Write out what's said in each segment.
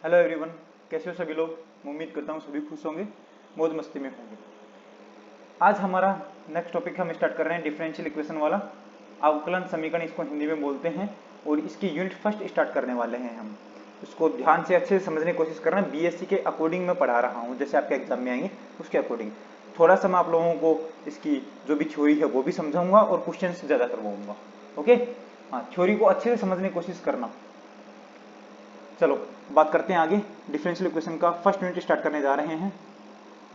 Hello everyone, कैसे हो सभी लोग। मैं उम्मीद करता हूँ सभी खुश होंगे, मौज मस्ती में होंगे। आज हमारा नेक्स्ट टॉपिक हम स्टार्ट कर रहे हैं डिफरेंशियल इक्वेशन वाला। अवकलन समीकरण इसको हिंदी में बोलते हैं और इसकी यूनिट फर्स्ट स्टार्ट करने वाले हैं हम। इसको ध्यान से अच्छे से समझने की कोशिश कर रहे हैं। बीएससी के अकॉर्डिंग मैं पढ़ा रहा हूँ, जैसे आपके एग्जाम में आएंगे उसके अकॉर्डिंग। थोड़ा सा मैं आप लोगों को इसकी जो भी थ्योरी है वो भी समझाऊंगा और क्वेश्चन ज़्यादा करवाऊंगा। ओके, हाँ, थ्योरी को अच्छे से समझने की कोशिश करना। चलो बात करते हैं आगे। डिफरेंशियल इक्वेशन का फर्स्ट यूनिट स्टार्ट करने जा रहे हैं।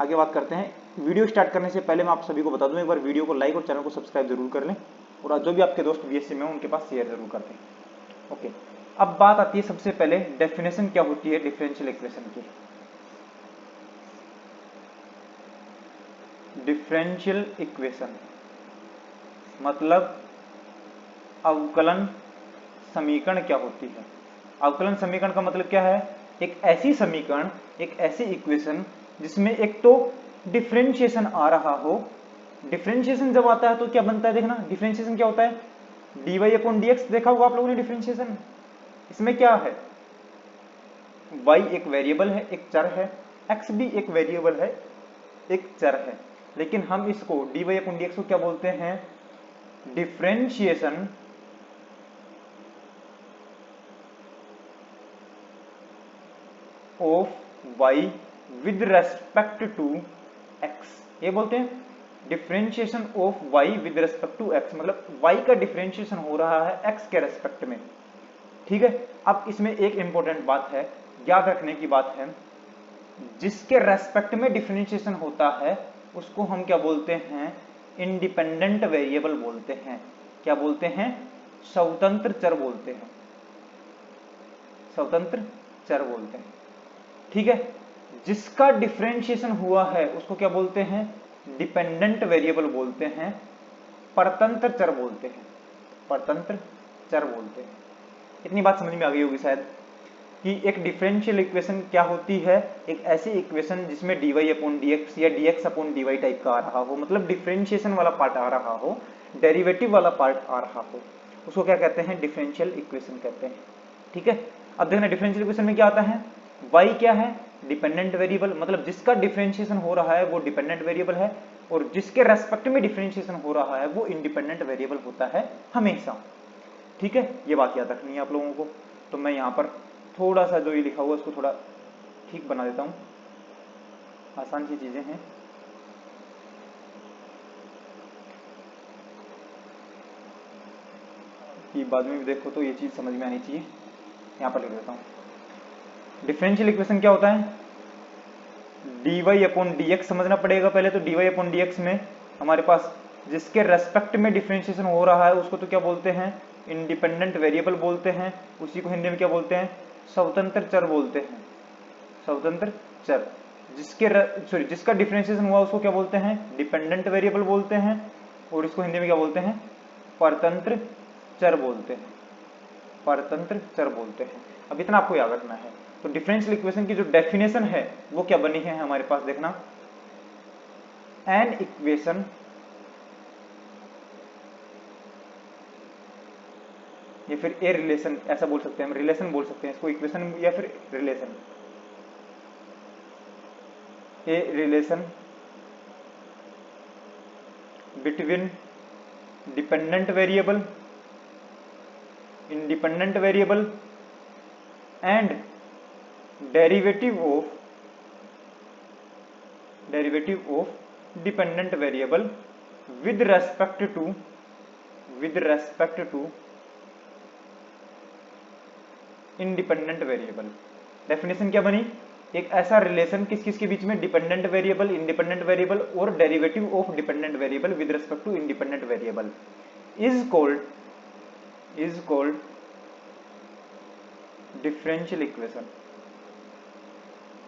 आगे बात करते हैं। वीडियो स्टार्ट करने से पहले मैं आप सभी को बता दूं, एक बार वीडियो को लाइक और चैनल को सब्सक्राइब जरूर कर लें और जो भी आपके दोस्त बीएससी में हो उनके पास शेयर जरूर कर दें। ओके, अब बात आती है सबसे पहले डेफिनेशन क्या होती है डिफरेंशियल इक्वेशन की। डिफरेंशियल इक्वेशन मतलब अवकलन समीकरण क्या होती है। अवकलन समीकरण का मतलब क्या है? एक ऐसी समीकरण, एक ऐसी इक्वेशन जिसमें एक तो डिफरेंशिएशन आ रहा हो। डिफरेंशिएशन जब आता है तो क्या बनता है, देखना डिफरेंशिएशन क्या होता है। dy अपॉन dx देखा होगा आप लोगों ने डिफरेंशिएशन। इसमें क्या है, y एक वेरिएबल है, एक चर है, x भी एक वेरिएबल है, एक चर है। लेकिन हम इसको dy अपॉन dx को क्या बोलते हैं? Differentiation of y with respect to x, ये बोलते हैं differentiation of y with respect to x। मतलब y का डिफरेंशिएशन हो रहा है x के रेस्पेक्ट में। ठीक है, अब इसमें एक इंपॉर्टेंट बात है, याद रखने की बात है। जिसके रेस्पेक्ट में डिफरेंशिएशन होता है उसको हम क्या बोलते हैं? इंडिपेंडेंट वेरिएबल बोलते हैं। क्या बोलते हैं? स्वतंत्र चर बोलते हैं। स्वतंत्र चर बोलते हैं। ठीक है, जिसका डिफरेंशिएशन हुआ है उसको क्या बोलते हैं? डिपेंडेंट वेरिएबल बोलते हैं, परतंत्र चर बोलते हैं। परतंत्र चर बोलते हैं। इतनी बात समझ में आ गई होगी शायद कि एक डिफरेंशियल इक्वेशन क्या होती है। एक ऐसी इक्वेशन जिसमें dy अपॉन dx या dx अपॉन dy टाइप का आ रहा हो, मतलब डिफरेंशिएशन वाला पार्ट आ रहा हो, डेरिवेटिव वाला पार्ट आ रहा हो, उसको क्या कहते हैं? डिफरेंशियल इक्वेशन कहते हैं। ठीक है, अब देखना डिफरेंशियल इक्वेशन में क्या आता है। y क्या है? डिपेंडेंट वेरिएबल, मतलब जिसका डिफरेंशिएशन हो रहा है वो डिपेंडेंट वेरिएबल है और जिसके रेस्पेक्ट में डिफरेंशिएशन हो रहा है वो इंडिपेंडेंट वेरिएबल होता है हमेशा। ठीक है, ये बात याद रखनी है आप लोगों को। तो मैं यहाँ पर थोड़ा सा जो ये लिखा हुआ है उसको थोड़ा ठीक बना देता हूँ, आसान सी चीजें हैं। कि बाद में भी देखो तो ये चीज समझ में आनी चाहिए। यहाँ पर लिख देता हूँ। डिफरेंशियल इक्वेशन क्या होता है? dy अपॉन dx समझना पड़ेगा पहले। तो dy अपॉन dx में हमारे पास जिसके रेस्पेक्ट में डिफरेंशिएशन हो रहा है उसको तो क्या बोलते हैं? इंडिपेंडेंट वेरिएबल बोलते हैं। उसी को हिंदी में क्या बोलते हैं? स्वतंत्र चर बोलते हैं। स्वतंत्र चर। जिसका डिफरेंशिएशन हुआ उसको क्या बोलते हैं? डिपेंडेंट वेरिएबल बोलते हैं और इसको हिंदी में क्या बोलते हैं? परतंत्र चर बोलते हैं। परतंत्र चर बोलते हैं। अब इतना आपको याद रखना है। तो डिफरेंशियल इक्वेशन की जो डेफिनेशन है वो क्या बनी है हमारे पास, देखना। एन इक्वेशन या फिर ए रिलेशन, ऐसा बोल सकते हैं हम, रिलेशन बोल सकते हैं इसको, इक्वेशन या फिर relation. A relation between dependent variable, independent variable and derivative of dependent variable with respect to independent variable. Definition क्या बनी? एक ऐसा रिलेशन किस किस के बीच में? डिपेंडेंट वेरिएबल, इंडिपेंडेंट वेरिएबल और derivative of dependent variable with respect to independent variable is called differential equation.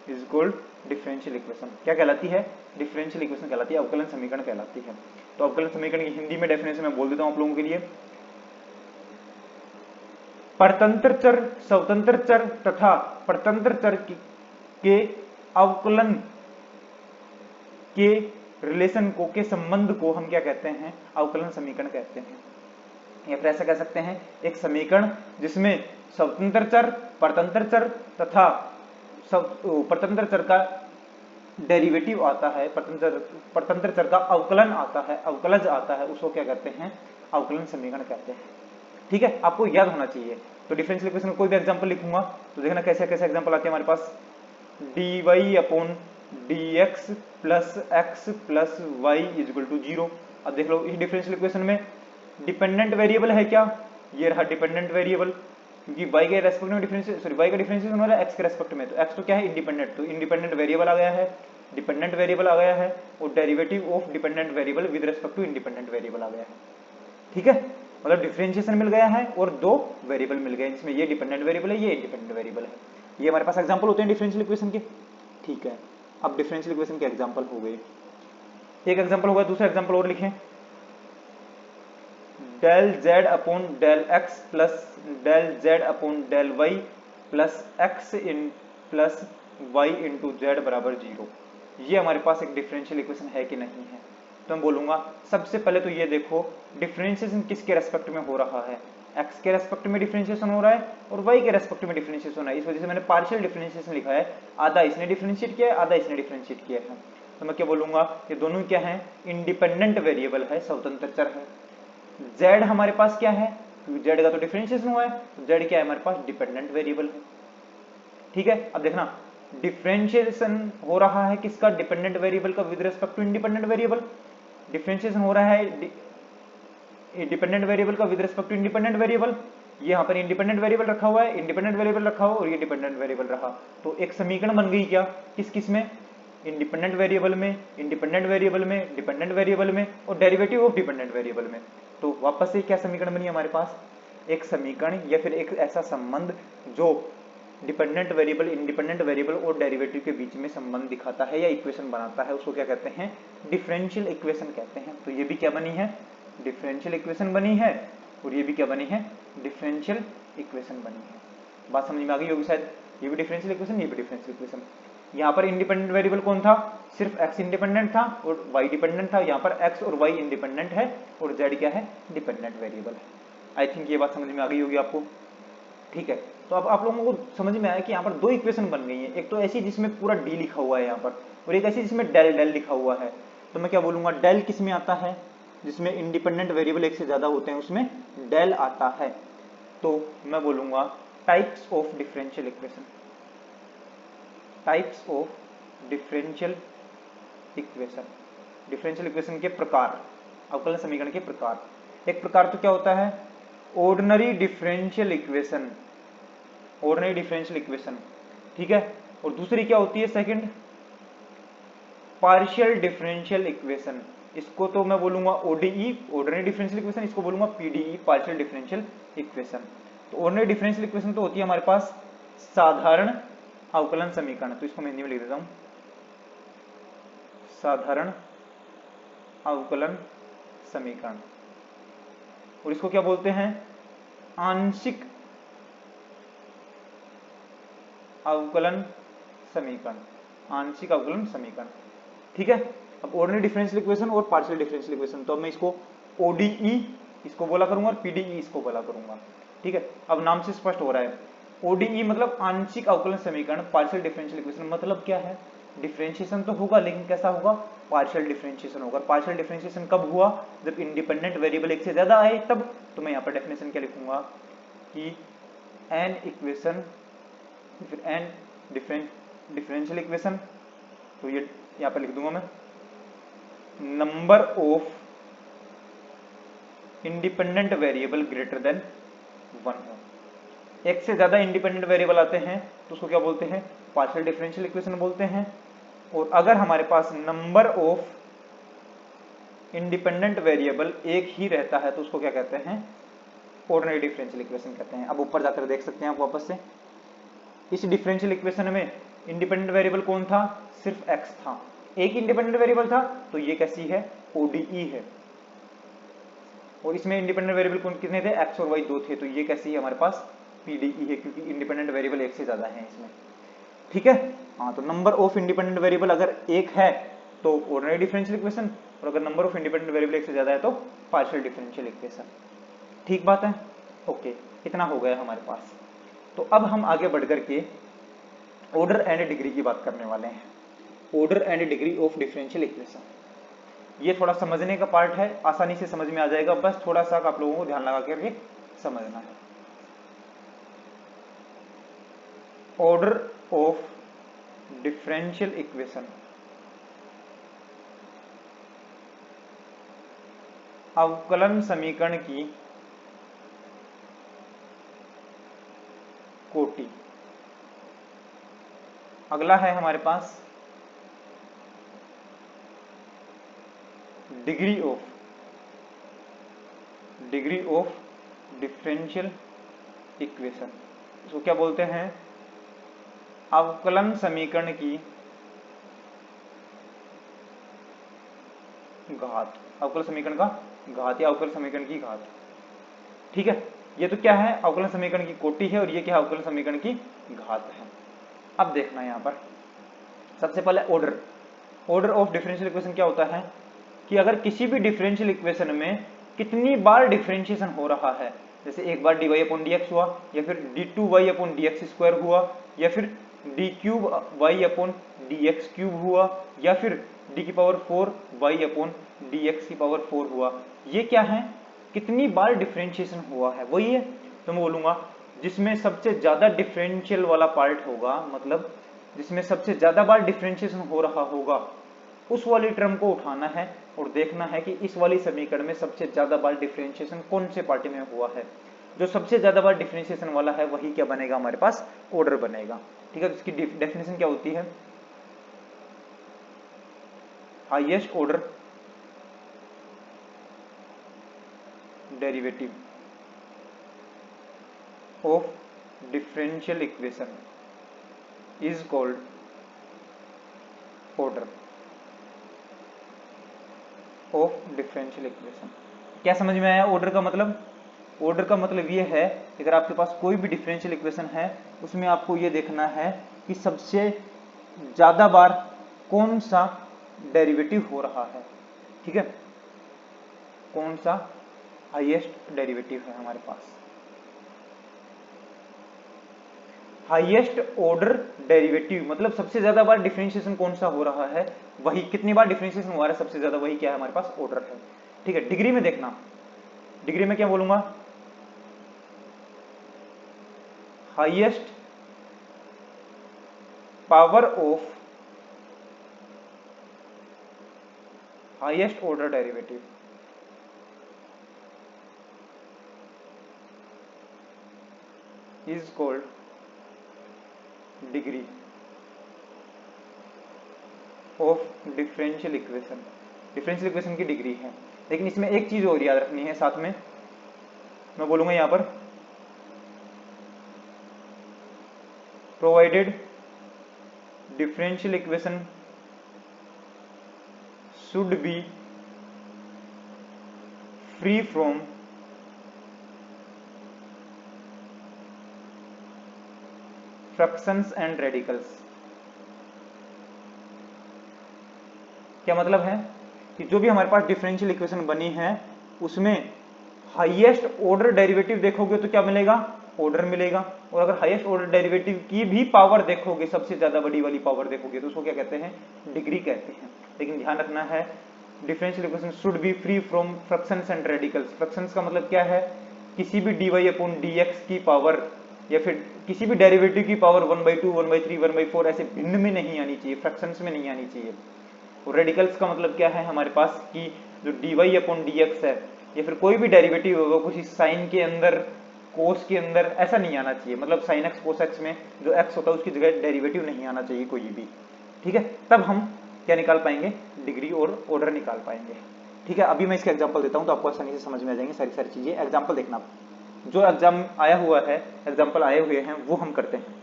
Is called differential equation. क्या कहलाती है? डिफरेंशियल इक्वेशन कहलाती है, अवकलन समीकरण कहलाती है। तो अवकलन समीकरण की हिंदी में डेफिनेशन मैं बोल देता हूं आप लोगों के लिए। परतंत्र चर, स्वतंत्र चर तथा परतंत्र चर के अवकलन के रिलेशन को, के संबंध को हम क्या कहते हैं? अवकलन समीकरण कहते हैं। या फिर ऐसा कह सकते हैं एक समीकरण जिसमें स्वतंत्र चर, परतंत्र चर तथा परतंत्र चर का डेरिवेटिव आता है, परतंत्र चर का अवकलन आता है, अवकलज आता है, उसको क्या कहते हैं, अवकलन समीकरण कहते हैं। ठीक है, आपको याद होना चाहिए। तो डिफरेंशियल इक्वेशन में कोई भी एग्जांपल लिखूंगा तो देखना कैसे कैसे एग्जांपल आते हैं हमारे पास। dy upon dx plus x plus y equal to 0। अब देख लो इस डिफरेंशियल इक्वेशन में डिपेंडेंट वेरिएबल है क्या, ये रहा डिपेंडेंट वेरिएबल, क्योंकि y के रेस्पेक्ट में डिफरेंशिएशन, y का डिफरेंशिएशन हो रहा है x के रेस्पेक्ट में, तो x तो क्या है इंडिपेंडेंट, तो इंडिपेंडेंट वेरिएबल आ गया है, डिपेंडेंट वेरिएबल आ गया है, और derivative of dependent variable with respect to independent variable आ गया है। ठीक है, मतलब डिफरेंशिएशन मिल गया है और दो वेरिएबल मिल गए, इसमें ये डिपेंडेंट वेरिएबल है, ये इंडिपेंडेंट वेरिएबल है। ये हमारे पास एग्जांपल होते हैं डिफरेंशियल इक्वेशन के। ठीक है, अब डिफरेंशियल इक्वेशन के एग्जांपल हो गए, एक एग्जांपल हो गया, दूसरा एग्जांपल और लिखें। Del z upon del x plus del z upon del y plus x in plus y into z बराबर 0। ये हमारे पास एक डिफरेंशियल इक्वेशन है कि नहीं है, तो मैं बोलूंगा सबसे पहले तो ये देखो डिफरेंशिएशन किसके रेस्पेक्ट में हो रहा है, x के रेस्पेक्ट में डिफरेंशिएशन हो रहा है और y के रेस्पेक्ट में डिफरेंशिएशन हो रहा है। इस वजह से मैंने पार्शियल डिफरेंशिएशन लिखा है, आधा इसने डिफरेंशिएट किया है, आधा इसने डिफरेंशिएट किया है। तो मैं क्या बोलूंगा, ये दोनों क्या है, इंडिपेंडेंट वेरिएबल है, स्वतंत्र चर है। z हमारे पास क्या है, क्योंकि z का तो डिफरेंशिएशन हुआ है, तो z क्या है हमारे पास, डिपेंडेंट वेरिएबल है। ठीक है, अब देखना डिफरेंशिएशन हो रहा है किसका, डिपेंडेंट वेरिएबल का with respect to independent variable. Differentiation हो रहा है डिपेंडेंट वेरिएबल का with respect to independent variable. ये यहाँ पर इंडिपेंडेंट वेरिएबल रखा हुआ है, इंडिपेंडेंट वेरिएबल रखा हुआ और ये डिपेंडेंट वेरिएबल रहा, तो एक समीकरण बन गई क्या, किस किस में, इंडिपेंडेंट वेरिएबल में, इंडिपेंडेंट वेरिएबल में, डिपेंडेंट वेरिएबल में और डेरिवेटिव ऑफ डिपेंडेंट वेरिएबल में। तो वापस से क्या समीकरण बनी हमारे पास, एक समीकरण या फिर एक ऐसा संबंध जो डिपेंडेंट वेरिएबल, इंडिपेंडेंट वेरिएबल और डेरिवेटिव के बीच में संबंध दिखाता है या इक्वेशन बनाता है, उसको क्या कहते हैं, डिफरेंशियल इक्वेशन कहते हैं। तो ये भी क्या बनी है, डिफरेंशियल इक्वेशन बनी है, और ये भी क्या बनी है, डिफरेंशियल इक्वेशन बनी है। बात समझ में आ गई होगी शायद, ये भी डिफरेंशियल इक्वेशन, ये भी डिफरेंशियल इक्वेशन। यहाँ पर इंडिपेंडेंट वेरिएबल कौन था, सिर्फ x इंडिपेंडेंट था और y डिपेंडेंट था, यहाँ पर x और y इंडिपेंडेंट है और z क्या है, डिपेंडेंट वेरिएबल है। आई थिंक ये बात समझ में आ गई होगी आपको। ठीक है, तो अब आप लोगों को समझ में आया कि यहाँ पर दो इक्वेशन बन गई है, एक तो ऐसी जिसमें पूरा d लिखा हुआ है यहाँ पर, और एक ऐसी जिसमें डेल डेल लिखा हुआ है। तो मैं क्या बोलूंगा, डेल किस में आता है, जिसमें इंडिपेंडेंट वेरिएबल एक से ज्यादा होते हैं उसमें डेल आता है। तो मैं बोलूंगा types of differential equation, types of differential equation, differential equation के प्रकार, अवकलन समीकरण के प्रकार। एक प्रकार तो क्या होता है, ordinary differential equation, ordinary differential equation. ठीक है, और दूसरी क्या होती है, सेकंड पार्शियल डिफरेंशियल इक्वेशन। इसको तो मैं बोलूंगा ओडीई, ऑर्डिनरी डिफरेंशियल इक्वेशन, इसको बोलूंगा पीडीई, पार्शियल डिफरेंशियल इक्वेशन। तो ऑर्डिनरी डिफरेंशियल इक्वेशन तो होती है हमारे पास साधारण अवकलन समीकरण, तो इसको मैं हिंदी में लिख देता हूं, साधारण अवकलन समीकरण। और इसको क्या बोलते हैं, आंशिक अवकलन समीकरण, आंशिक अवकलन समीकरण। ठीक है, अब ऑर्डिनरी डिफरेंशियल इक्वेशन और पार्शियल डिफरेंशियल इक्वेशन, तो अब मैं इसको ओडीई इसको बोला करूंगा और पीडीई इसको बोला करूंगा। ठीक है, अब नाम से स्पष्ट हो रहा है, ओडीई मतलब आंशिक अवकलन समीकरण, पार्शियल डिफरेंशियल इक्वेशन मतलब क्या है, डिफरेंशिएशन तो होगा लेकिन कैसा होगा, पार्शियल डिफरेंशिएशन होगा। पार्शियल डिफरेंशिएशन कब हुआ, जब इंडिपेंडेंट वेरिएबल एक से ज्यादा आए तब। तो मैं यहाँ पर डेफिनेशन क्या लिखूंगा कि एन इक्वेशन, फिर एन डिफरेंशियल इक्वेशन, तो ये यहाँ पर लिख दूंगा मैं, number of independent variable greater than 1 हो। एक से ज्यादा इंडिपेंडेंट वेरिएबल आते हैं तो उसको क्या बोलते हैं, पार्शियल डिफरेंशियल इक्वेशन बोलते हैं। और अगर हमारे पास नंबर ऑफ इंडिपेंडेंट वेरिएबल एक ही रहता है तो उसको क्या कहते हैं, ऑर्डिनरी डिफरेंशियल इक्वेशन कहते हैं। अब ऊपर जाकर देख सकते हैं आप वापस से, इस डिफरेंशियल इक्वेशन में इंडिपेंडेंट वेरिएबल कौन था, सिर्फ x था, एक इंडिपेंडेंट वेरिएबल था, तो ये कैसी है, ओडीई है। और इसमें इंडिपेंडेंट वेरिएबल कौन कितने थे, x और y दो थे, तो ये कैसी है हमारे पास, पीडीई है, क्योंकि इंडिपेंडेंट वेरिएबल एक से ज्यादा है इसमें। ठीक है, हाँ, तो नंबर ऑफ इंडिपेंडेंट वेरिएबल अगर एक है तो ऑर्डिनरी डिफरेंशियल इक्वेशन, और अगर नंबर ऑफ इंडिपेंडेंट वेरिएबल एक से ज्यादा है तो पार्शियल डिफरेंशियल इक्वेशन। ठीक बात है, ओके, इतना हो गया हमारे पास। तो अब हम आगे बढ़ करके ऑर्डर एंड डिग्री की बात करने वाले हैं। Order and degree of differential equation, ये थोड़ा समझने का पार्ट है, आसानी से समझ में आ जाएगा, बस थोड़ा सा आप लोगों को ध्यान लगा करके समझना है। ऑर्डर ऑफ डिफरेंशियल इक्वेशन, अवकलन समीकरण की कोटि। अगला है हमारे पास डिग्री ऑफ डिफरेंशियल इक्वेशन, इसको क्या बोलते हैं? अवकलन समीकरण की घात, अवकलन समीकरण का घात या अवकलन समीकरण की घात। ठीक है, ये तो क्या है? अवकलन समीकरण की कोटि है, और ये क्या है? अवकलन समीकरण की घात है। अब देखना यहां पर सबसे पहले ऑर्डर ऑफ डिफरेंशियल इक्वेशन क्या होता है कि अगर किसी भी डिफरेंशियल इक्वेशन में कितनी बार डिफरेंशिएशन हो रहा है, जैसे एक बार dy अपॉन dx हुआ, या फिर d2y अपॉन dx स्क्वायर हुआ, या फिर d cube y upon dx cube हुआ, या फिर d की पावर 4 y अपॉन dx की पावर 4 हुआ, ये क्या है? कितनी बार डिफरेंशिएशन हुआ है, वही है। तो मैं बोलूंगा जिसमें सबसे ज्यादा डिफरेंशियल वाला पार्ट होगा, मतलब जिसमें सबसे ज्यादा बार डिफरेंशिएशन हो रहा होगा, उस वाली टर्म को उठाना है और देखना है कि इस वाली समीकरण में सबसे ज्यादा बार डिफरेंशिएशन कौन से पार्ट में हुआ है। जो सबसे ज्यादा बार डिफरेंशिएशन वाला है वही क्या बनेगा? हमारे पास ऑर्डर बनेगा। ठीक है, तो इसकी डेफिनेशन क्या होती है? Highest order derivative of differential equation is called order of differential equation. क्या समझ में आया ऑर्डर का मतलब? ऑर्डर का मतलब ये है, अगर आपके पास कोई भी डिफरेंशियल इक्वेशन है, उसमें आपको ये देखना है कि सबसे ज्यादा बार कौन सा डेरिवेटिव हो रहा है। ठीक है, कौन सा हाईएस्ट डेरिवेटिव है हमारे पास। हाईएस्ट ऑर्डर डेरिवेटिव मतलब सबसे ज्यादा बार डिफरेंशिएशन कौन सा हो रहा है, वही कितनी बार डिफरेंशिएशन हुआ है सबसे ज्यादा, वही क्या है? हमारे पास ऑर्डर है। ठीक है, डिग्री में देखना, डिग्री में क्या बोलूंगा? Highest power of highest order derivative is called degree of differential equation. Differential equation की डिग्री है, लेकिन इसमें एक चीज और याद रखनी है साथ में, मैं बोलूंगा यहां पर provided differential equation should be free from fractions and radicals. क्या मतलब है कि जो भी हमारे पास डिफरेंशियल इक्वेशन बनी है उसमें हाईएस्ट ऑर्डर डेरिवेटिव देखोगे तो क्या मिलेगा? ऑर्डर मिलेगा। और अगर हाईएस्ट ऑर्डर डेरिवेटिव की भी पावर देखोगे, सबसे ज्यादा बड़ी वाली पावर देखोगे, तो उसको क्या कहते हैं? डिग्री कहते हैं। लेकिन ध्यान रखना है differential equation should be free from fractions and radicals. Fractions का मतलब क्या है? किसी भी dy अपॉन dx की पावर या फिर किसी भी डेरिवेटिव की पावर 1/2, 1/3, 1/4 ऐसे भिन्न में नहीं आनी चाहिए, फ्रैक्शंस में नहीं आनी चाहिए। और रेडिकल्स का मतलब क्या है हमारे पास कि जो dy अपॉन dx है या फिर कोई भी डेरिवेटिव होगा कुछ साइन के अंदर, कोस के अंदर, ऐसा नहीं आना चाहिए। मतलब साइन एक्स कोस एक्स में जो x होता है उसकी जगह डेरिवेटिव नहीं आना चाहिए कोई भी। ठीक है, तब हम क्या निकाल पाएंगे? डिग्री और ऑर्डर निकाल पाएंगे। ठीक है, अभी मैं इसका एग्जाम्पल देता हूं तो आपको आसानी से समझ में आ जाएंगे सारी चीजें। एग्जाम्पल देखना, जो एग्जाम आया हुआ है, एग्जाम्पल आए हुए हैं वो हम करते हैं।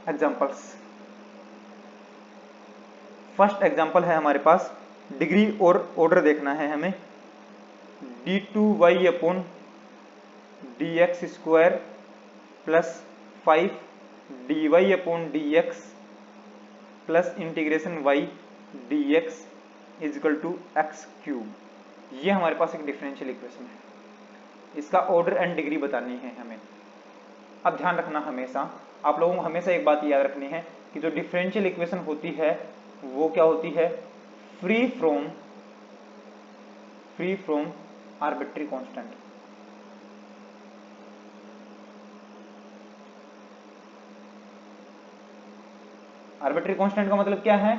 एग्जाम्पल्स, फर्स्ट एग्जाम्पल है हमारे पास, डिग्री और ऑर्डर देखना है हमें। d2y upon dx square plus 5 dy upon dx plus integration y dx is equal to x cube. ये हमारे पास एक डिफरेंशियल इक्वेशन है, इसका ऑर्डर एंड डिग्री बतानी है हमें। अब ध्यान रखना हमेशा, आप लोगों को हमेशा एक बात याद रखनी है कि जो डिफरेंशियल इक्वेशन होती है वो क्या होती है, free from arbitrary constant. Arbitrary constant का मतलब क्या है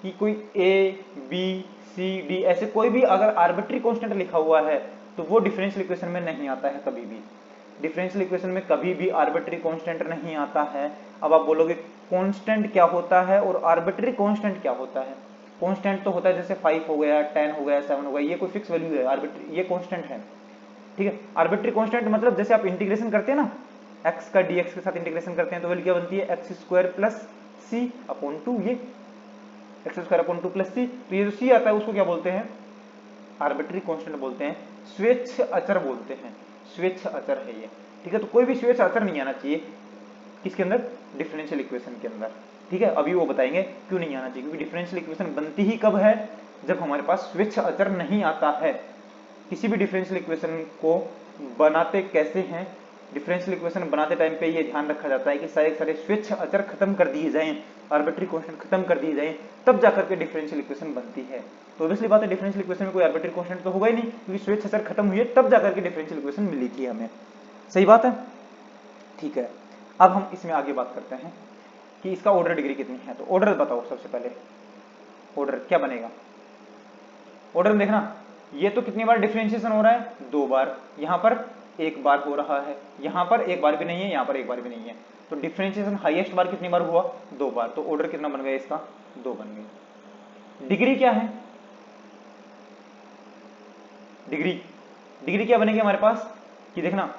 कि कोई ए बी सी डी ऐसे कोई भी अगर आर्बिट्री कांस्टेंट लिखा हुआ है तो वो डिफरेंशियल इक्वेशन में नहीं आता है कभी भी। डिफरेंशियल इक्वेशन में कभी भी आर्बिट्री कांस्टेंट नहीं आता है। अब आप बोलोगे कांस्टेंट क्या होता है और आर्बिट्री कांस्टेंट क्या होता है। कांस्टेंट तो होता है जैसे 5 हो गया, 10 हो गया, 7 हो गया, ये कोई फिक्स वैल्यू है, आर्बिट्री ये कांस्टेंट है, ठीक है। आर्बिट्री कांस्टेंट मतलब जैसे आप इंटीग्रेशन करते हैं ना, x का dx के साथ इंटीग्रेशन करते हैं तो वैल्यू क्या बनती है, एक्स स्क्वायर प्लस सी अपॉन 2, ये एक्स स्क्वायर अपॉन 2 प्लस सी। तो ये जो सी आता है उसको क्या बोलते हैं, आर्बिट्री कांस्टेंट बोलते हैं, स्वेच्छ अचर बोलते हैं, स्वेच्छ अचर है ये, ठीक है। तो कोई भी स्वेच्छ अचर नहीं आना चाहिए किसके अंदर, डिफरेंशियल इक्वेशन के अंदर, ठीक है। अभी वो बताएंगे क्यों नहीं आना चाहिए, क्योंकि डिफरेंशियल इक्वेशन बनती ही कब है, जब हमारे पास स्वेच्छ अचर नहीं आता है। किसी भी डिफरेंशियल इक्वेशन को बनाते कैसे हैं, डिफरेंशियल इक्वेशन बनाते टाइम पे ये ध्यान रखा जाता है कि सारे सारे स्वेच्छ अचर खत्म कर दिए जाएं, आर्बिट्री कांस्टेंट खत्म कर दिए जाएं, तब जाकर के डिफरेंशियल इक्वेशन बनती है। तो ऑब्वियसली बात है डिफरेंशियल इक्वेशन में कोई आर्बिट्री कांस्टेंट तो होगा ही नहीं, क्योंकि स्वेच्छ अचर खत्म हुई है तब जाकर के डिफरेंशियल इक्वेशन मिली थी हमें, सही बात है, ठीक है। अब हम इसमें आगे बात करते हैं कि इसका ऑर्डर डिग्री कितनी है। तो ऑर्डर बताओ सबसे पहले, ऑर्डर क्या बनेगा, ऑर्डर देखना, ये तो कितनी बार डिफरेंशिएशन हो रहा है, 2 बार, यहां पर 1 बार हो रहा है, यहां पर 1 बार भी नहीं है, यहां पर 1 बार भी नहीं है। तो डिफरेंशिएशन हाईएस्ट बार कितनी बार हुआ, 2 बार। तो ऑर्डर कितना बन गया इसका, 2 बन गई। डिग्री क्या है, डिग्री क्या बनेगी हमारे पास कि देखना,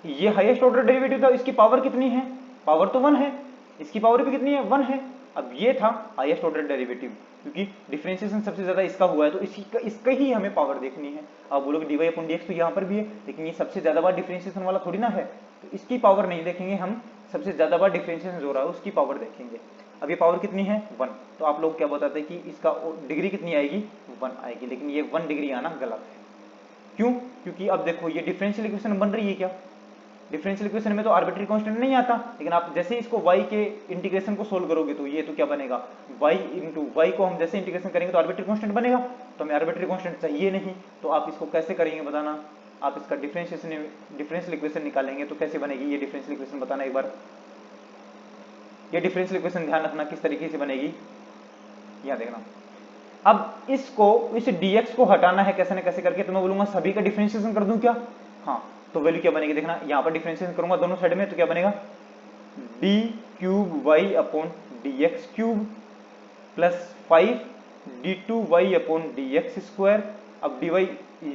ये हाईएस्ट ऑर्डर डेरिवेटिव था, इसकी पावर कितनी है, पावर तो 1 है, इसकी पावर भी कितनी है, 1 है। अब ये था हाईएस्ट ऑर्डर डेरिवेटिव, क्योंकि डिफरेंशिएशन सबसे ज्यादा इसका हुआ है तो इसका ही हमें पावर देखनी है। आप बोलोगे dy अपॉन dx तो यहाँ पर भी है, लेकिन ये सबसे ज्यादा बार डिफरेंशिएशन वाला थोड़ी ना है, तो इसकी पावर नहीं देखेंगे हम, सबसे ज्यादा बार डिफरेंशिएशन जो रहा है उसकी पावर देखेंगे। अब ये पावर कितनी है, 1। तो आप लोग क्या बताते हैं कि इसका डिग्री कितनी आएगी, 1 आएगी, लेकिन ये 1 डिग्री आना गलत है। क्यों, क्योंकि अब देखो ये डिफरेंशियल इक्वेशन बन रही है क्या, डिफरेंशियल इक्वेशन में तो आर्बिट्री कांस्टेंट नहीं आता, लेकिन आप जैसे इसको y के इंटीग्रेशन को सोल्व करोगे तो ये तो क्या बनेगा, y इंटू y को हम जैसे इंटीग्रेशन करेंगे तो आर्बिट्री कांस्टेंट बनेगा। तो हमें आर्बिट्री कांस्टेंट चाहिए नहीं, तो आप इसको कैसे करेंगे बताना, आप इसका डिफरेंशियल इक्वेशन निकालेंगे तो कैसे बनेगी ये डिफरेंशियल इक्वेशन, बताना एक बार। ये डिफरेंशियल इक्वेशन ध्यान रखना किस तरीके से बनेगी, यहां देखना। अब इसको, इस dx को हटाना है कैसे न कैसे करके, तो मैं बोलूंगा सभी का डिफरेंशिएशन कर दूं क्या, हाँ। तो वैल्यू क्या बनेगी देखना, यहां पर डिफरेंशिएशन करूंगा दोनों साइड में तो क्या बनेगा, d cube y upon dx cube plus 5 d2y upon dx square. अब dy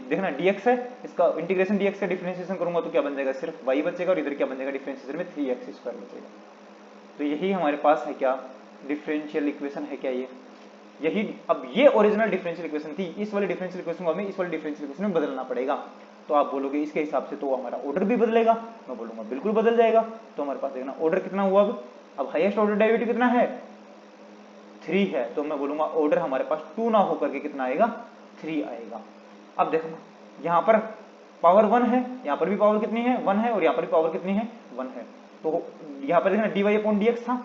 देखना dx है, इसका इंटीग्रेशन dx का डिफरेंशिएशन करूंगा तो क्या बन जाएगा, सिर्फ y बचेगा, और इधर क्या बन जाएगा डिफरेंशिएशन में 3x स्क्वायर बचेगा। तो यही हमारे पास है क्या, डिफरेंशियल इक्वेशन है क्या ये, यही। अब ये ओरिजिनल डिफरेंशियल इक्वेशन थी, इस वाले डिफरेंशियल इक्वेशन को हमें इस वाले डिफरेंशियल इक्वेशन में बदलना पड़ेगा। तो आप बोलोगे इसके हिसाब से तो हमारा ऑर्डर भी बदलेगा, मैं बोलूंगा बिल्कुल बदल जाएगा। तो हमारे पास देखना ऑर्डर कितना हुआ, अब हाईएस्ट ऑर्डर डेरिवेटिव कितना है, 3 है, तो मैं बोलूंगा ऑर्डर हमारे पास 2 ना होकर के कितना आएगा, 3 आएगा। अब देखना यहाँ पर पावर 1 है, यहाँ पर भी पावर कितनी है, 1 है, और यहाँ पर भी पावर कितनी है, 1 है। तो यहाँ पर देखना dy अपॉन dx था,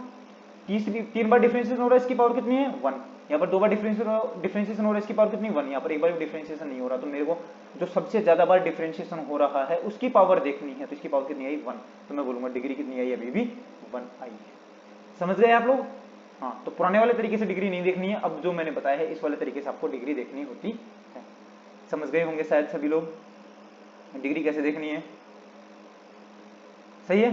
3 बार डिफरेंशिएशन हो रहा है, इसकी पावर कितनी है, 1। यहाँ पर 2 बार डिफरेंशिएशन हो रहा है, इसकी पावर कितनी, 1। यहाँ पर एक बार भी डिफरेंशिएशन नहीं हो रहा, तो मेरे को जो सबसे ज्यादा बार डिफरेंशिएशन हो रहा है उसकी पावर देखनी है, तो इसकी पावर कितनी आई, 1। तो मैं बोलूंगा डिग्री कितनी आई, अभी भी 1 आई है। समझ गए आप लोग, हाँ। तो पुराने वाले तरीके से डिग्री नहीं देखनी है, अब जो मैंने बताया है इस वाले तरीके से आपको डिग्री देखनी होती है। समझ गए होंगे शायद सभी लोग डिग्री कैसे देखनी है, सही है।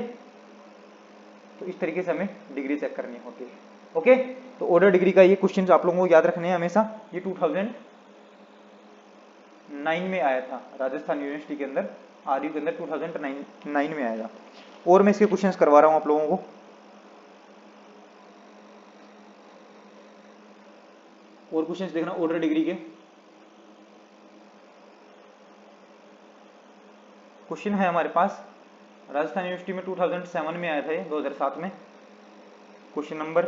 तो इस तरीके से हमें डिग्री चेक करनी होती है, ओके। तो ऑर्डर डिग्री का ये क्वेश्चन आप लोगों को याद रखने हैं हमेशा। ये 2009 में आया था राजस्थान यूनिवर्सिटी के अंदर, आरयू के अंदर 2009 में आया था। और मैं इसके क्वेश्चंस करवा रहा हूं आप लोगों को। और क्वेश्चंस देखना ऑर्डर डिग्री के। क्वेश्चन है हमारे पास राजस्थान यूनिवर्सिटी में 2007 में आया था, ये 2007 में। क्वेश्चन नंबर,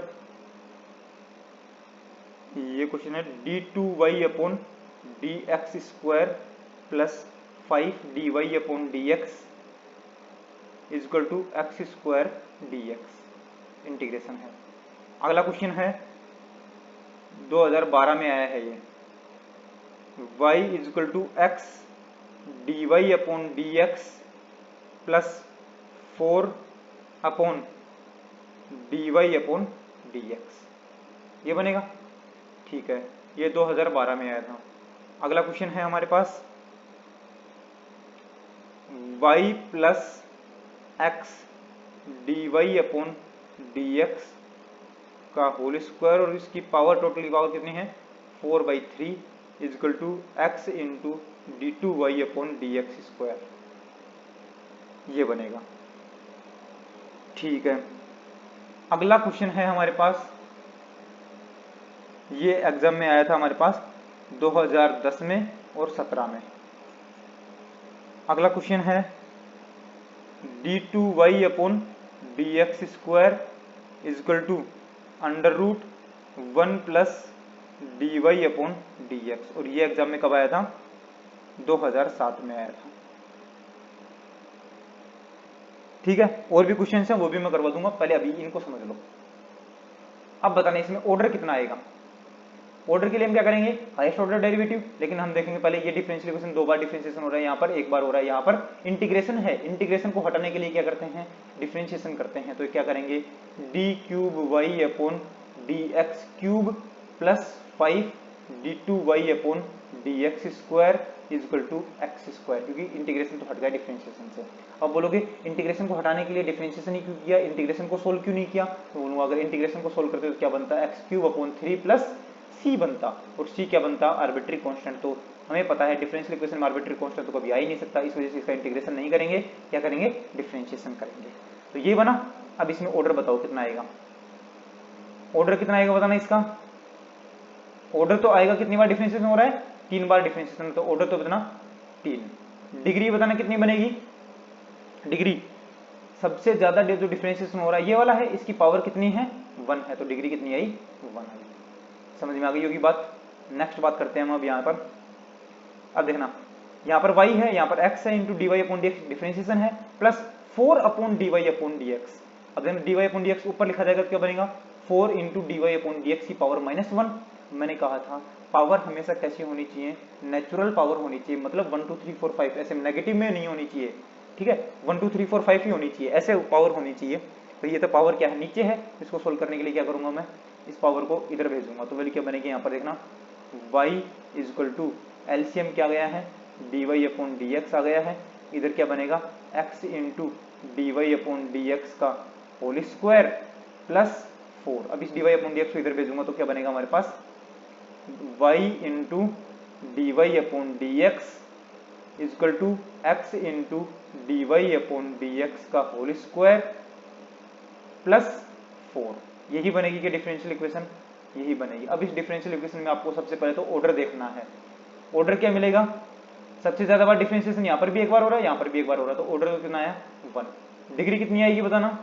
ये क्वेश्चन है d2y upon dx square plus 5 dy upon dx is equal to x square d x integration है। अगला क्वेश्चन है 2012 में आया है ये, y is equal to x d y upon d x plus 4 upon d y upon d x, ये बनेगा। ठीक है, ये 2012 में आया था। अगला क्वेश्चन है हमारे पास y plus x d y upon d x का होल स्क्वायर और इसकी पावर, टोटल की पावर कितनी है 4/3 is equal to x into d two y upon d x square, ये बनेगा। ठीक है, अगला क्वेश्चन है हमारे पास, ये एग्जाम में आया था हमारे पास 2010 में और 17 में। अगला क्वेश्चन है d two y upon d x square is equal to under root 1 plus d y upon d x, और ये एग्जाम में कब आया था 2007 में आया था। ठीक है, और भी क्वेश्चन हैं वो भी मैं करवा दूंगा, पहले अभी इनको समझ लो। अब बताना इसमें ऑर्डर कितना आएगा। ऑर्डर के लिए हम क्या करेंगे, हाईएस्ट ऑर्डर डेरिवेटिव, लेकिन हम देखेंगे पहले ये डिफरेंशियल इक्वेशन 2 बार डिफरेंशिएशन हो रहा है, यहाँ पर 1 बार हो रहा है, यहाँ पर इंटीग्रेशन है। इंटीग्रेशन को हटाने के लिए क्या करते हैं, डिफरेंशिएशन करते हैं। तो क्या करेंगे, d cube y upon d x cube plus 5 d two y upon d x square is equal to x square, क्योंकि इंटीग्रेशन तो हट गया डिफरेंशिएशन से। अब बोलोगे इंटीग्रेशन को हटाने के लिए डिफरेंशिएशन ही क्यों किया, इंटीग्रेशन को सोल्व क्यों नहीं किया, तो बोलूंगा अगर इंटीग्रेशन को सोल्व करते तो क्या बनता है, एक्स क्यूब अपॉन 3 प्लस सी बनता, और सी क्या बनता, आर्बिट्री कांस्टेंट। तो हमें पता है डिफरेंशियल इक्वेशन में आर्बिट्री कांस्टेंट तो कभी आ ही नहीं सकता, इस वजह से इसका इंटीग्रेशन नहीं करेंगे, क्या करेंगे, डिफरेंशिएशन करेंगे। तो ये बना। अब इसमें ऑर्डर बताओ कितना आएगा, ऑर्डर कितना आएगा बताना इसका। ऑर्डर तो आएगा, कितनी बार डिफरेंशिएशन हो रहा है, 3 बार डिफरेंशिएशन, तो ऑर्डर तो कितना 3। डिग्री बताना कितनी बनेगी, डिग्री सबसे ज्यादा जो डिफरेंशिएशन हो रहा है ये वाला है, इसकी पावर कितनी है 1 है, तो डिग्री कितनी आई 1 आई। समझ में आ गई होगी बात। नेक्स्ट बात करते हैं हम अब यहाँ पर। अब देखना यहाँ पर y है, यहाँ पर x है into d y upon d x differentiation है, plus 4 upon d y upon d x. अब देखना d y upon d x ऊपर लिखा जाएगा तो क्या बनेगा, 4 into d y upon d x की पावर -1। मैंने कहा था पावर हमेशा कैसी होनी चाहिए, नेचुरल पावर होनी चाहिए, मतलब 1 2 3 4 5 ऐसे नेगेटिव में नहीं होनी चाहिए। ठीक है, 1 2 3 4 5 ही होनी चाहिए, ऐसे पावर होनी चाहिए। तो ये तो पावर क्या है, नीचे है, इसको सोल्व करने के लिए क्या करूंगा मैं, इस पावर को इधर भेजूंगा, तो वैल्यू क्या बनेगी, यहाँ पर देखना y is equal to LCM क्या गया है, d y upon d x आ गया है, इधर क्या बनेगा x into d y upon d x का होल स्क्वायर प्लस 4। अब इस d y upon d x को इधर भेजूंगा तो क्या बनेगा हमारे पास y into d y upon d x is equal to x into d y upon d x का होल स्क्वायर प्लस 4। यही बनेगी कि डिफरेंशियल इक्वेशन, यही बनेगी। अब इस डिफरेंशियल इक्वेशन में आपको सबसे पहले तो ऑर्डर देखना है। ऑर्डर क्या मिलेगा, सबसे ज्यादा बार डिफरेंशिएशन यहाँ पर भी 1 बार हो रहा है, यहाँ पर भी 1 बार हो रहा है, तो ऑर्डर कितना आया 1। डिग्री कितनी आएगी बताना,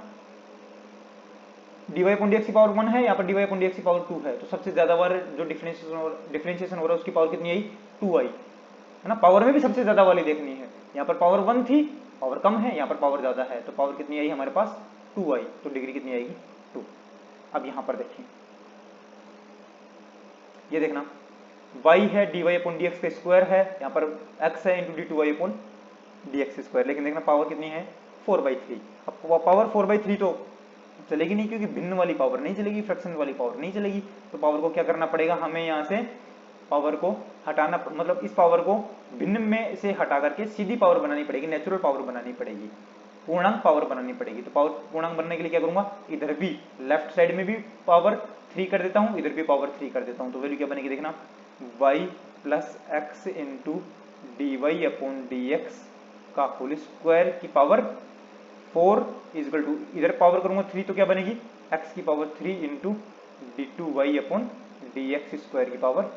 d y upon d x की पावर 1 है, यहाँ पर d y upon d x की पावर 2 है, तो सबसे ज्यादा बार जो डिफरेंशिएशन हो रहा है उसकी पावर कितनी आई 2 आई, है ना। पावर में भी सबसे ज्यादा वाली देखनी है, यहाँ पर पावर 1 थी, पावर कम है, यहाँ पर पावर ज्यादा है, तो पावर कितनी आई हमारे पास 2 आई, तो डिग्री कितनी आएगी 2। अब यहाँ पर देखिए, ये देखना y है d y upon d x का स्क्वायर है, यहाँ पर x है into d two y upon d x square, लेकिन देखना पावर कितनी है 4/3। अब पावर 4/3 तो चलेगी नहीं, क्योंकि भिन्न वाली पावर नहीं चलेगी, फ्रैक्शन वाली पावर नहीं चलेगी, तो पावर को क्या करना पड़ेगा, हमें यहाँ से पावर को हटाना, मतलब इस पावर को भिन्न में से हटा करके सीधी पावर बनानी पड़ेगी, नेचुरल पावर बनानी पड़ेगी, पूर्णांक पावर बनानी पड़ेगी। तो पावर पूर्णांक बनने के लिए क्या करूंगा, इधर भी लेफ्ट साइड में भी पावर 3 कर देता हूं, इधर भी पावर 3 कर देता हूं, तो वैल्यू क्या बनेगी देखना y plus x into d y upon d x का होल स्क्वायर की पावर 4 इज इक्वल टू, इधर पावर करूंगा 3 तो क्या बनेगी x की power 3 into d two y upon d x square की पावर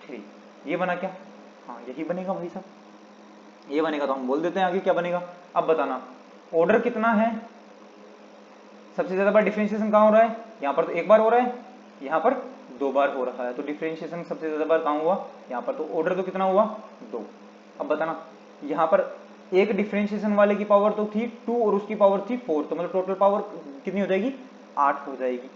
3। ये बना क्या, हाँ यही बनेगा भाई साहब, ये बनेगा। तो हम बोल देते हैं आगे क्या बनेगा। अब बताना ऑर्डर कितना है, सबसे ज्यादा बार डिफरेंशिएशन कहाँ हो रहा है, यहाँ पर तो 1 बार हो रहा है, यहाँ पर 2 बार हो रहा है, तो डिफरेंशिएशन सबसे ज्यादा बार कहाँ हुआ, यहाँ पर, तो ऑर्डर तो कितना हुआ 2। अब बताना यहाँ पर एक डिफरेंशिएशन वाले की पावर तो थी 2 और उसकी पावर थी 4, तो मतलब टोटल पावर कितनी हो जाएगी, 8 हो जाएगी।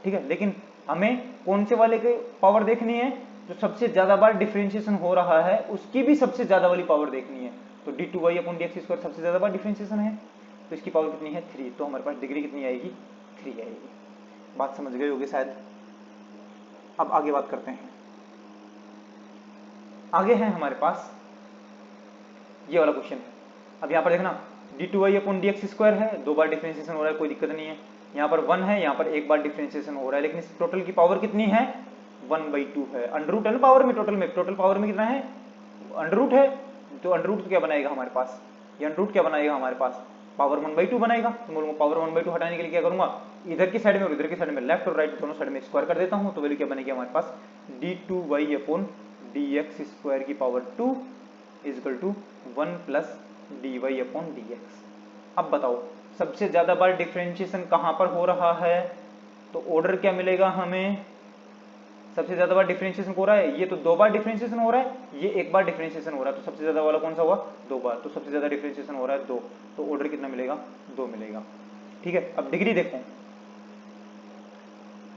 ठीक है, लेकिन हमें कौन से वाले की पावर देखनी है, जो सबसे ज्यादा बार डिफरेंशिएशन हो रहा है उसकी भी सबसे ज्यादा वाली पावर देखनी है। तो d2y/dx² सबसे ज्यादा बार डिफरेंशिएशन है, तो इसकी पावर कितनी है, 3, तो हमारे पास डिग्री कितनी आएगी, 3 आएगी। बात समझ गए होगे शायद। अब आगे बात करते हैं। आगे है हमारे पास ये वाला क्वेश्चन है। अब यहाँ पर देखना d2y/dx² है, 2 बार डिफरेंशिएशन हो रहा है, कोई दिक्कत नहीं है। यहाँ पर 1 है, यहाँ पर 1 बार डिफरेंशिएशन हो रहा है, लेकिन इस टोटल की पावर कितनी है, 1/2 है। अंडर है ना पावर में, टोटल पावर में कितना है, अंडर है, तो अंडर क्या बनाएगा हमारे पास, ये अंडर क्या बनाएगा हमारे पास, पावर 1/2 बनाएगा। तो बोलूंगा पावर 1/2 हटाने के लिए क्या करूंगा, इधर की साइड में और इधर की साइड में, लेफ्ट और राइट दोनों साइड में स्क्वायर कर देता हूं, तो वैल्यू क्या बनेगी हमारे पास, d2y/dx² की power 2 is equal to 1 plus dy/dx। अब बताओ सबसे ज्यादा बार डिफरेंशिएशन कहां पर हो रहा है, तो ऑर्डर क्या मिलेगा हमें, सबसे ज्यादा बार डिफरेंशिएशन हो रहा है, ये तो 2 बार डिफरेंशिएशन हो रहा है, ये 1 बार डिफरेंशिएशन हो रहा है, तो सबसे ज्यादा वाला कौन सा हुआ, 2 बार, तो सबसे ज्यादा डिफरेंशिएशन हो रहा है 2, तो ऑर्डर कितना मिलेगा, 2 मिलेगा। ठीक है, अब डिग्री देखो,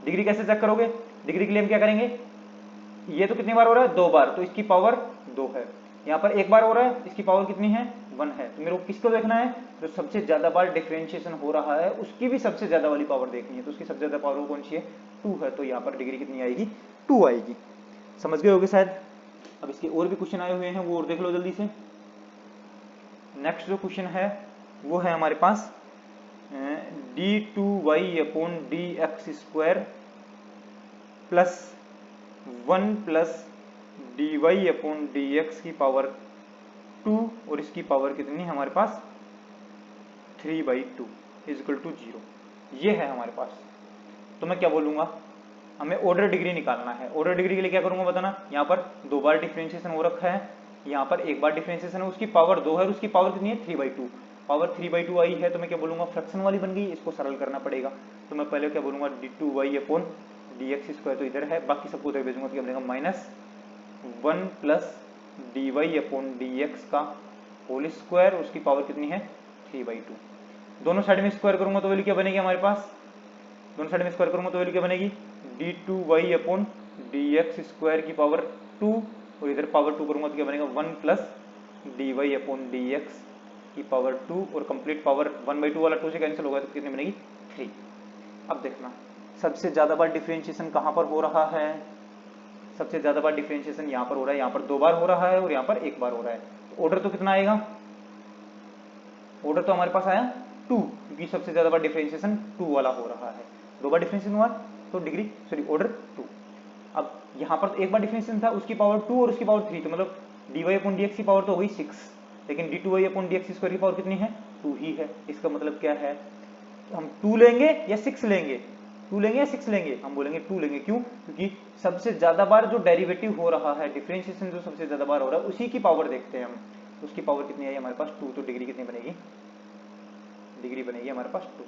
डिग्री कैसे चेक करोगे, डिग्री के लिए हम क्या करेंगे, ये तो कितनी बार हो रहा है, 2 बार, तो इसकी पावर 2 है। यहाँ पर 1 बार हो रहा है, इसकी पावर कितनी है, 1 है। तो मेरे को किसको देखना है, जो सबसे ज्यादा बार डिफरेंशिएशन हो रहा है उसकी भी सबसे ज्यादा वाली पावर देखनी है, तो उसकी सबसे ज्यादा पावर कौन सी है, 2 है, तो यहाँ पर डिग्री कितनी आएगी, 2 आएगी। समझ गए होगे शायद। अब इसके और भी क्वेश्चन आए हुए हैं, वो और देख लो जल्दी से। नेक्स्ट जो क्वेश्चन है वो है हमारे पास d2y/dx² प्लस 1 प्लस dy/dx की पावर 2 और इसकी पावर कितनी है हमारे पास, 3/2 इजकल टू 0, ये है हमारे पास। तो मैं क्या बोलूंगा, हमें ऑर्डर डिग्री निकालना है। ऑर्डर डिग्री के लिए क्या करूंगा बताना, यहाँ पर 2 बार डिफरेंशिएशन हो रखा है, यहाँ पर 1 बार डिफरेंशिएशन है, उसकी पावर 2 है और उसकी पावर कितनी है, 3/2, पावर 3/2 आई है, तो मैं क्या बोलूंगा, फ्रैक्शन वाली बन गई, इसको सरल करना पड़ेगा। तो मैं पहले क्या बोलूंगा, d2y/dx², तो इधर है, बाकी सबको उधर भेजूंगा, तो क्या बनेगा, -1 प्लस dy/dx का होल स्क्वायर, उसकी पावर कितनी है, 3/2। दोनों साइड में स्क्वायर करूंगा तो वैल्यू क्या बनेगी हमारे पास, दोनों साइड में स्क्वायर करूंगा तो वैल्यू क्या बनेगी, d2y/dx² की पावर 2 और इधर पावर 2 करूंगा तो क्या बनेगा, 1 प्लस dy/dx की पावर 2 और कंप्लीट पावर 1/2 वाला 2 से कैंसिल होगा तो कितनी बनेगी, 3। अब देखना सबसे ज्यादा बार डिफरेंशिएशन कहां पर हो रहा है, सबसे ज्यादा बार डिफरेंशिएशन यहाँ पर हो रहा है, यहाँ पर 2 बार हो रहा है और यहाँ पर 1 बार हो रहा है, तो ऑर्डर तो कितना आएगा, ऑर्डर तो हमारे पास आया 2, क्योंकि सबसे ज्यादा बार डिफरेंशिएशन 2 वाला हो रहा है, 2 बार डिफरेंशिएशन हुआ तो डिग्री सॉरी ऑर्डर 2। अब यहाँ पर 1 बार डिफरेंशिएशन था, उसकी पावर 2 और उसकी पावर 3, तो मतलब dy/dx की पावर तो हो गई 6, लेकिन d2y/dx² की पावर कितनी है, 2 ही है। इसका मतलब क्या है, हम 2 लेंगे या 6 लेंगे, 2 लेंगे या 6 लेंगे, हम बोलेंगे 2 लेंगे, क्यों, क्योंकि सबसे ज्यादा बार जो डेरिवेटिव हो रहा है, डिफरेंशिएशन जो सबसे ज्यादा बार हो रहा है उसी की पावर देखते हैं हम, उसकी पावर कितनी आई हमारे पास, 2, तो डिग्री कितनी बनेगी, डिग्री बनेगी हमारे पास 2।